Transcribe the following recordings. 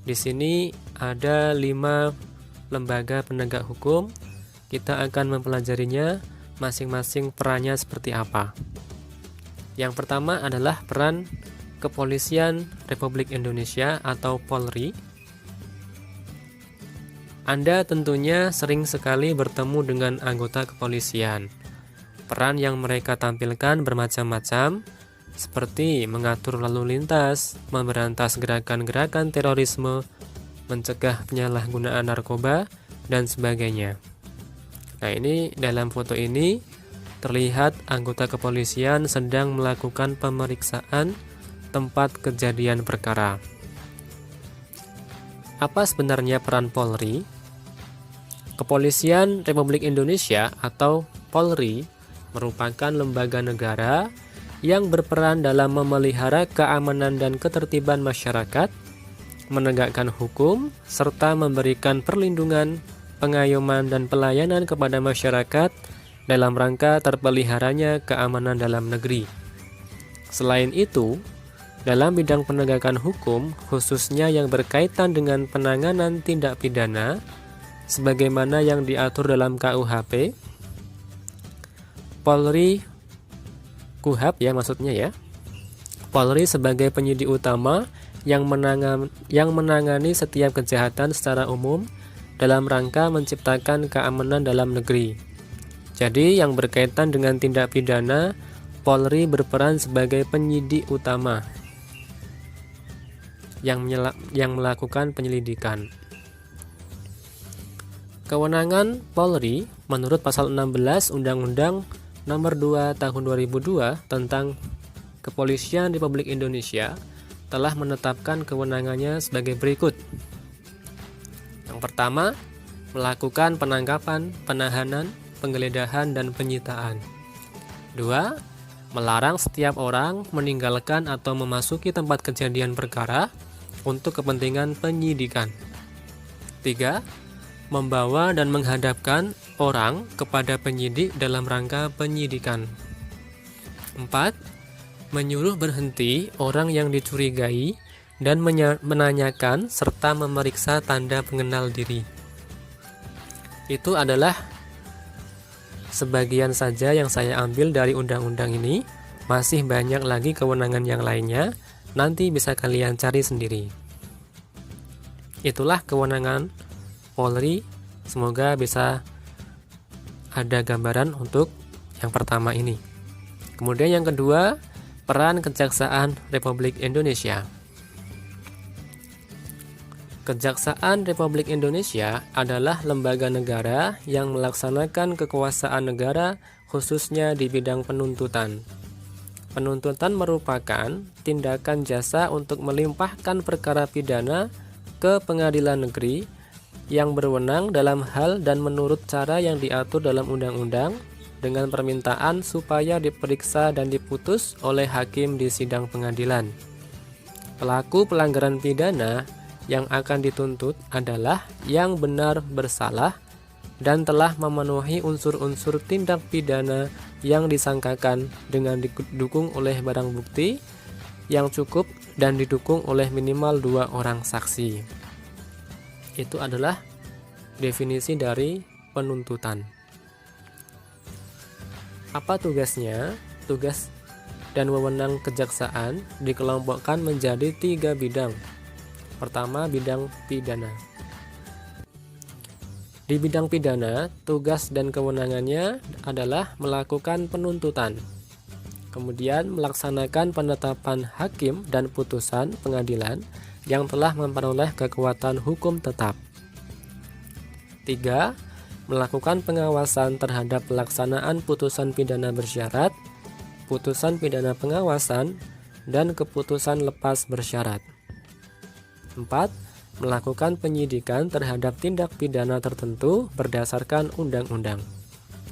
Di sini ada 5 lembaga penegak hukum. Kita akan mempelajarinya masing-masing perannya seperti apa. Yang pertama adalah peran Kepolisian Republik Indonesia atau Polri. Anda tentunya sering sekali bertemu dengan anggota kepolisian. Peran yang mereka tampilkan bermacam-macam, seperti mengatur lalu lintas, memberantas gerakan-gerakan terorisme, mencegah penyalahgunaan narkoba, dan sebagainya. Nah, ini dalam foto ini terlihat anggota kepolisian sedang melakukan pemeriksaan tempat kejadian perkara. Apa sebenarnya peran Polri? Kepolisian Republik Indonesia atau Polri merupakan lembaga negara yang berperan dalam memelihara keamanan dan ketertiban masyarakat, menegakkan hukum, serta memberikan perlindungan, pengayoman, dan pelayanan kepada masyarakat dalam rangka terpeliharanya keamanan dalam negeri. Selain itu, dalam bidang penegakan hukum, khususnya yang berkaitan dengan penanganan tindak pidana, sebagaimana yang diatur dalam KUHP, Polri KUHAP ya maksudnya ya. Polri sebagai penyidik utama yang menangani setiap kejahatan secara umum dalam rangka menciptakan keamanan dalam negeri. Jadi yang berkaitan dengan tindak pidana, Polri berperan sebagai penyidik utama yang melakukan penyelidikan. Kewenangan Polri menurut pasal 16 Undang-Undang Nomor 2 Tahun 2002 tentang Kepolisian Republik Indonesia telah menetapkan kewenangannya sebagai berikut. Yang pertama, melakukan penangkapan, penahanan, penggeledahan, dan penyitaan. 2. Melarang setiap orang meninggalkan atau memasuki tempat kejadian perkara untuk kepentingan penyidikan. 3. Membawa dan menghadapkan orang kepada penyidik dalam rangka penyidikan. 4. Menyuruh berhenti orang yang dicurigai dan menanyakan serta memeriksa tanda pengenal diri. Itu adalah sebagian saja yang saya ambil dari undang-undang ini. Masih banyak lagi kewenangan yang lainnya, nanti bisa kalian cari sendiri. Itulah kewenangan Polri. Semoga bisa ada gambaran untuk yang pertama ini. Kemudian yang kedua, peran Kejaksaan Republik Indonesia. Kejaksaan Republik Indonesia adalah lembaga negara yang melaksanakan kekuasaan negara khususnya di bidang penuntutan. Penuntutan merupakan tindakan jasa untuk melimpahkan perkara pidana ke pengadilan negeri yang berwenang dalam hal dan menurut cara yang diatur dalam undang-undang dengan permintaan supaya diperiksa dan diputus oleh hakim di sidang pengadilan. Pelaku pelanggaran pidana yang akan dituntut adalah yang benar bersalah dan telah memenuhi unsur-unsur tindak pidana yang disangkakan dengan didukung oleh barang bukti yang cukup dan didukung oleh minimal 2 orang saksi. Itu adalah definisi dari penuntutan. Apa tugasnya? Tugas dan wewenang kejaksaan dikelompokkan menjadi 3 bidang. Pertama, bidang pidana. Di bidang pidana, tugas dan kewenangannya adalah melakukan penuntutan, kemudian melaksanakan penetapan hakim dan putusan pengadilan yang telah memperoleh kekuatan hukum tetap. 3. Melakukan pengawasan terhadap pelaksanaan putusan pidana bersyarat, putusan pidana pengawasan, dan keputusan lepas bersyarat. 4. Melakukan penyidikan terhadap tindak pidana tertentu berdasarkan undang-undang.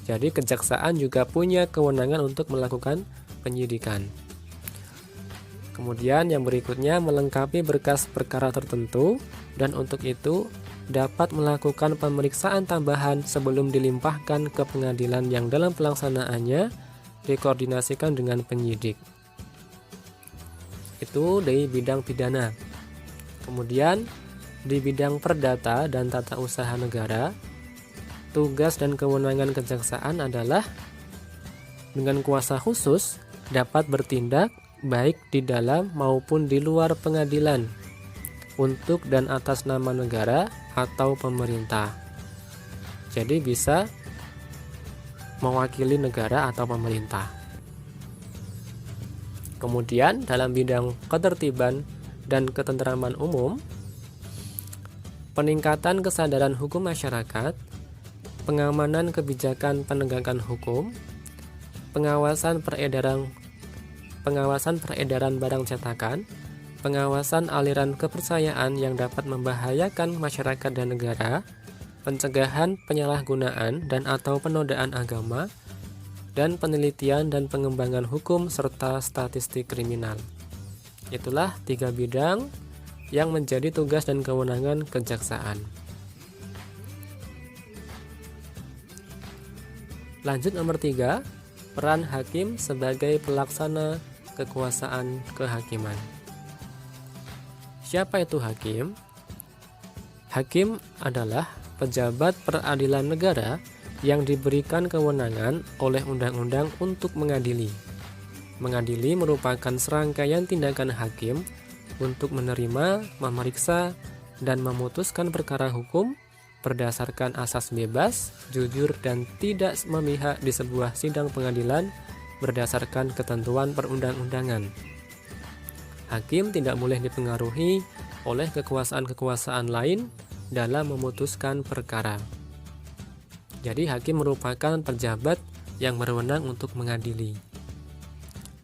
Jadi kejaksaan juga punya kewenangan untuk melakukan penyidikan. Kemudian yang berikutnya melengkapi berkas perkara tertentu, dan untuk itu dapat melakukan pemeriksaan tambahan sebelum dilimpahkan ke pengadilan yang dalam pelaksanaannya dikoordinasikan dengan penyidik. Itu dari bidang pidana. Kemudian di bidang perdata dan tata usaha negara, tugas dan kewenangan kejaksaan adalah dengan kuasa khusus dapat bertindak baik di dalam maupun di luar pengadilan untuk dan atas nama negara atau pemerintah. Jadi bisa mewakili negara atau pemerintah. Kemudian dalam bidang ketertiban dan ketentraman umum, peningkatan kesadaran hukum masyarakat, pengamanan kebijakan penegakan hukum, pengawasan peredaran barang cetakan, pengawasan aliran kepercayaan yang dapat membahayakan masyarakat dan negara, pencegahan penyalahgunaan dan atau penodaan agama, dan penelitian dan pengembangan hukum serta statistik kriminal. Itulah 3 bidang yang menjadi tugas dan kewenangan kejaksaan. Lanjut nomor 3, peran hakim sebagai pelaksana kekuasaan kehakiman. Siapa itu hakim? Hakim adalah pejabat peradilan negara yang diberikan kewenangan oleh undang-undang untuk mengadili. Mengadili merupakan serangkaian tindakan hakim untuk menerima, memeriksa, dan memutuskan perkara hukum berdasarkan asas bebas, jujur, dan tidak memihak di sebuah sidang pengadilan berdasarkan ketentuan perundang-undangan. Hakim tidak boleh dipengaruhi oleh kekuasaan-kekuasaan lain dalam memutuskan perkara. Jadi hakim merupakan pejabat yang berwenang untuk mengadili.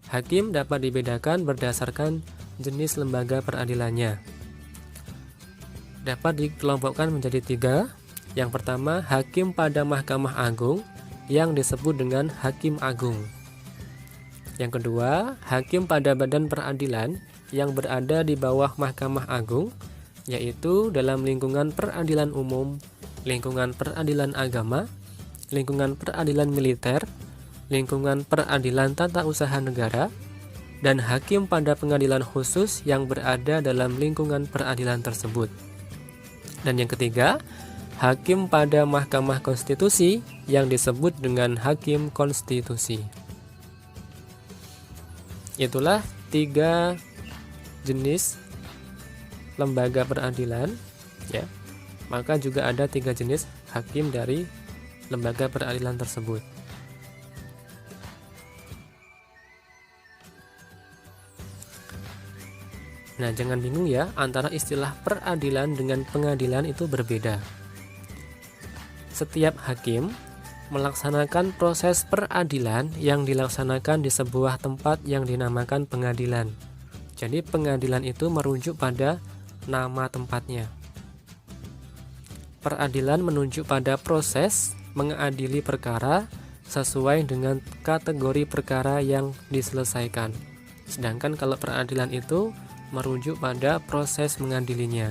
Hakim dapat dibedakan berdasarkan jenis lembaga peradilannya. Dapat dikelompokkan menjadi 3. Yang pertama, hakim pada Mahkamah Agung yang disebut dengan Hakim Agung. Yang kedua, hakim pada badan peradilan yang berada di bawah Mahkamah Agung, yaitu dalam lingkungan peradilan umum, lingkungan peradilan agama, lingkungan peradilan militer, lingkungan peradilan tata usaha negara, dan hakim pada pengadilan khusus yang berada dalam lingkungan peradilan tersebut. Dan yang ketiga, hakim pada Mahkamah Konstitusi yang disebut dengan Hakim Konstitusi. Itulah 3 jenis lembaga peradilan, ya. Maka juga ada 3 jenis hakim dari lembaga peradilan tersebut. Nah, jangan bingung ya, antara istilah peradilan dengan pengadilan itu berbeda. Setiap hakim melaksanakan proses peradilan yang dilaksanakan di sebuah tempat yang dinamakan pengadilan. Jadi pengadilan itu merujuk pada nama tempatnya. Peradilan menunjuk pada proses mengadili perkara sesuai dengan kategori perkara yang diselesaikan. Sedangkan kalau peradilan itu merujuk pada proses mengadilinya.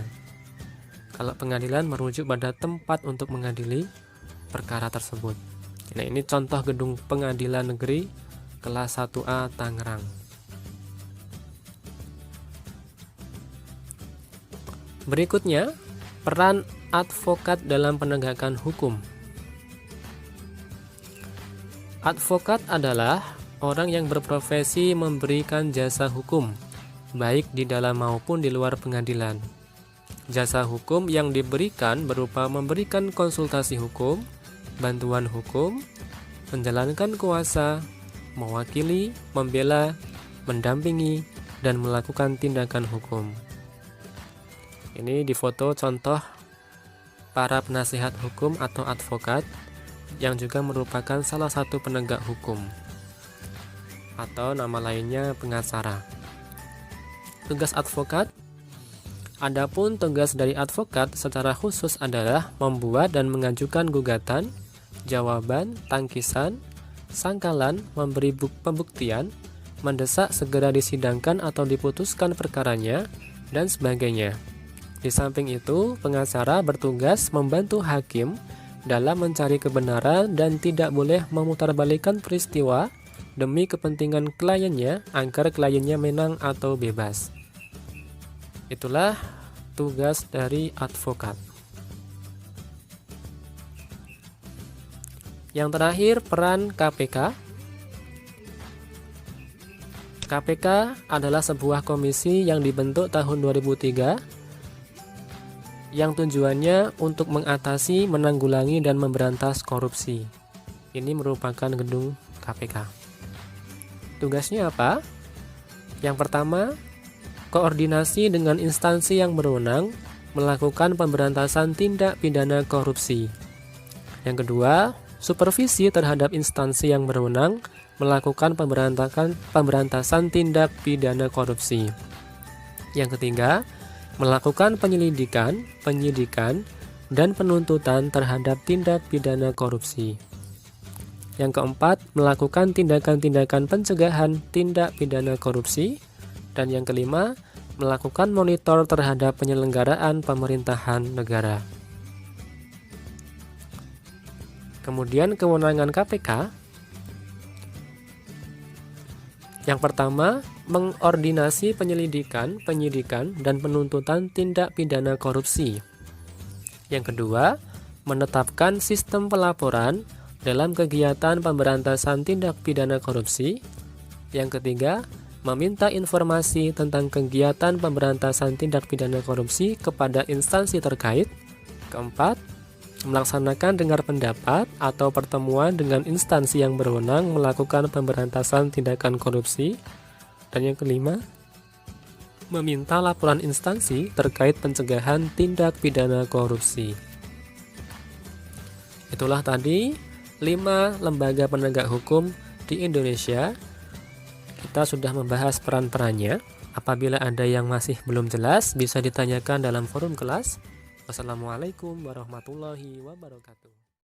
Kalau pengadilan merujuk pada tempat untuk mengadili perkara tersebut. Nah, ini contoh gedung pengadilan negeri kelas 1A Tangerang. Berikutnya, peran advokat dalam penegakan hukum. Advokat adalah orang yang berprofesi memberikan jasa hukum, baik di dalam maupun di luar pengadilan. Jasa hukum yang diberikan berupa memberikan konsultasi hukum, bantuan hukum, menjalankan kuasa, mewakili, membela, mendampingi, dan melakukan tindakan hukum. Ini di foto contoh para penasihat hukum atau advokat yang juga merupakan salah satu penegak hukum atau nama lainnya pengacara. Tugas advokat. Adapun tugas dari advokat secara khusus adalah membuat dan mengajukan gugatan, jawaban, tangkisan, sangkalan, memberi pembuktian, mendesak segera disidangkan atau diputuskan perkaranya, dan sebagainya. Di samping itu, pengacara bertugas membantu hakim dalam mencari kebenaran dan tidak boleh memutarbalikkan peristiwa demi kepentingan kliennya agar kliennya menang atau bebas. Itulah tugas dari advokat. Yang terakhir, peran KPK. KPK adalah sebuah komisi yang dibentuk tahun 2003 yang tujuannya untuk mengatasi, menanggulangi, dan memberantas korupsi. Ini merupakan gedung KPK. Tugasnya apa? Yang pertama, koordinasi dengan instansi yang berwenang melakukan pemberantasan tindak pidana korupsi. Yang kedua, supervisi terhadap instansi yang berwenang melakukan pemberantasan tindak pidana korupsi. Yang ketiga, melakukan penyelidikan, penyidikan, dan penuntutan terhadap tindak pidana korupsi. Yang keempat, melakukan tindakan-tindakan pencegahan tindak pidana korupsi. Dan yang kelima, melakukan monitor terhadap penyelenggaraan pemerintahan negara. Kemudian kewenangan KPK. Yang pertama, mengordinasi penyelidikan, penyidikan, dan penuntutan tindak pidana korupsi. Yang kedua, menetapkan sistem pelaporan dalam kegiatan pemberantasan tindak pidana korupsi. Yang ketiga, meminta informasi tentang kegiatan pemberantasan tindak pidana korupsi kepada instansi terkait. Keempat, melaksanakan dengar pendapat atau pertemuan dengan instansi yang berwenang melakukan pemberantasan tindakan korupsi. Dan yang kelima, meminta laporan instansi terkait pencegahan tindak pidana korupsi. Itulah tadi 5 lembaga penegak hukum di Indonesia. Kita sudah membahas peran-perannya. Apabila ada yang masih belum jelas, bisa ditanyakan dalam forum kelas. Wassalamualaikum warahmatullahi wabarakatuh.